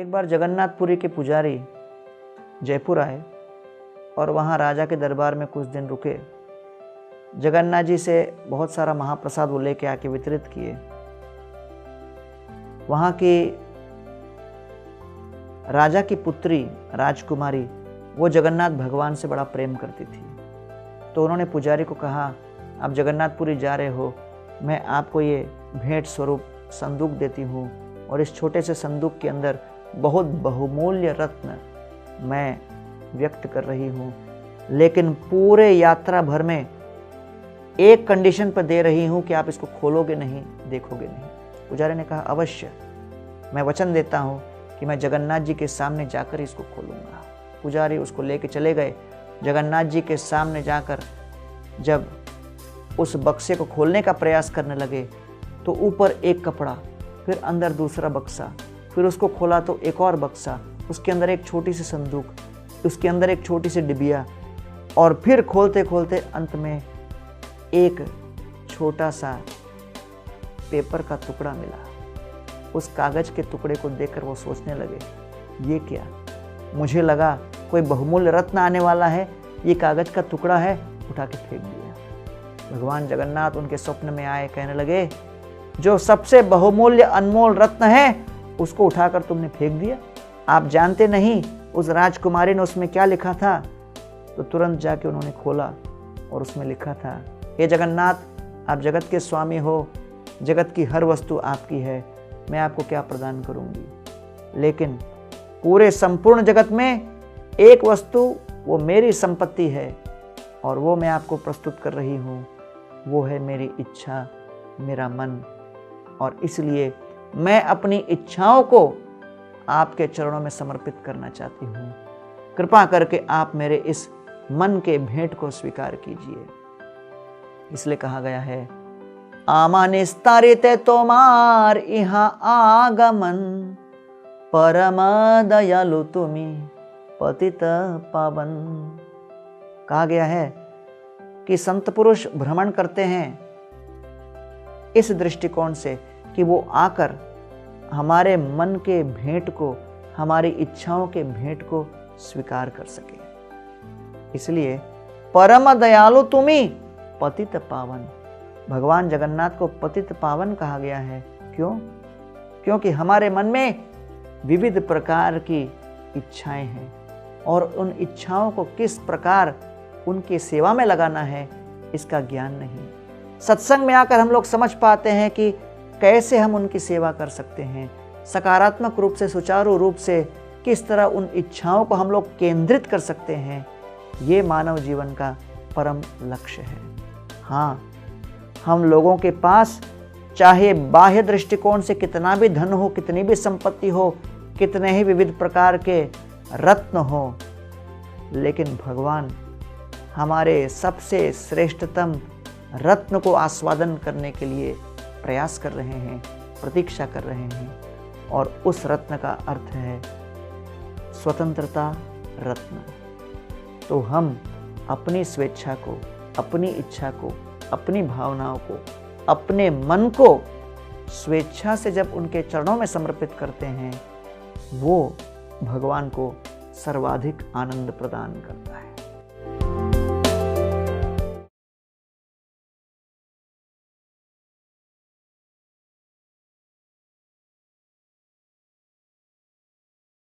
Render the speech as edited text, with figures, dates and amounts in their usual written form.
एक बार जगन्नाथपुरी के पुजारी जयपुर आए और वहाँ राजा के दरबार में कुछ दिन रुके। जगन्नाथ जी से बहुत सारा महाप्रसाद वो लेके आके वितरित किए। वहाँ की राजा की पुत्री राजकुमारी वो जगन्नाथ भगवान से बड़ा प्रेम करती थी। तो उन्होंने पुजारी को कहा, आप जगन्नाथपुरी जा रहे हो, मैं आपको ये भेंट स्वरूप संदूक देती हूँ और इस छोटे से संदूक के अंदर बहुत बहुमूल्य रत्न मैं व्यक्त कर रही हूँ, लेकिन पूरे यात्रा भर में एक कंडीशन पर दे रही हूँ कि आप इसको खोलोगे नहीं, देखोगे नहीं। पुजारी ने कहा, अवश्य, मैं वचन देता हूँ कि मैं जगन्नाथ जी के सामने जाकर इसको खोलूँगा। पुजारी उसको लेके चले गए। जगन्नाथ जी के सामने जाकर जब उस बक्से को खोलने का प्रयास करने लगे तो ऊपर एक कपड़ा, फिर अंदर दूसरा बक्सा, फिर उसको खोला तो एक और बक्सा, उसके अंदर एक छोटी सी संदूक, उसके अंदर एक छोटी सी डिबिया, और फिर खोलते खोलते अंत में एक छोटा सा पेपर का टुकड़ा मिला। उस कागज के टुकड़े को देखकर वो सोचने लगे, ये क्या? मुझे लगा कोई बहुमूल्य रत्न आने वाला है, ये कागज का टुकड़ा है, उठा के फेंक दिया। भगवान जगन्नाथ उनके स्वप्न में आए, कहने लगे, जो सबसे बहुमूल्य अनमोल रत्न है उसको उठाकर तुमने फेंक दिया। आप जानते नहीं उस राजकुमारी ने उसमें क्या लिखा था? तो तुरंत जाके उन्होंने खोला और उसमें लिखा था, हे जगन्नाथ, आप जगत के स्वामी हो, जगत की हर वस्तु आपकी है, मैं आपको क्या प्रदान करूंगी, लेकिन पूरे संपूर्ण जगत में एक वस्तु वो मेरी संपत्ति है और वो मैं आपको प्रस्तुत कर रही हूँ, वो है मेरी इच्छा, मेरा मन। और इसलिए मैं अपनी इच्छाओं को आपके चरणों में समर्पित करना चाहती हूँ। कृपा करके आप मेरे इस मन के भेंट को स्वीकार कीजिए। इसलिए कहा गया है, आमानिस्तारित तोमार इहा आगमन, परम दयालु तुमी पतित पावन। कहा गया है कि संत पुरुष भ्रमण करते हैं इस दृष्टिकोण से कि वो आकर हमारे मन के भेंट को, हमारी इच्छाओं के भेंट को स्वीकार कर सके। इसलिए परम दयालु तुमी पतित पावन, भगवान जगन्नाथ को पतित पावन कहा गया है। क्यों? क्योंकि हमारे मन में विविध प्रकार की इच्छाएं हैं और उन इच्छाओं को किस प्रकार उनकी सेवा में लगाना है इसका ज्ञान नहीं। सत्संग में आकर हम लोग समझ पाते हैं कि कैसे हम उनकी सेवा कर सकते हैं, सकारात्मक रूप से, सुचारू रूप से किस तरह उन इच्छाओं को हम लोग केंद्रित कर सकते हैं। ये मानव जीवन का परम लक्ष्य है। हाँ, हम लोगों के पास चाहे बाह्य दृष्टिकोण से कितना भी धन हो, कितनी भी संपत्ति हो, कितने ही विविध प्रकार के रत्न हो, लेकिन भगवान हमारे सबसे श्रेष्ठतम रत्न को आस्वादन करने के लिए प्रयास कर रहे हैं, प्रतीक्षा कर रहे हैं। और उस रत्न का अर्थ है स्वतंत्रता रत्न। तो हम अपनी स्वेच्छा को, अपनी इच्छा को, अपनी भावनाओं को, अपने मन को स्वेच्छा से जब उनके चरणों में समर्पित करते हैं, वो भगवान को सर्वाधिक आनंद प्रदान करता है।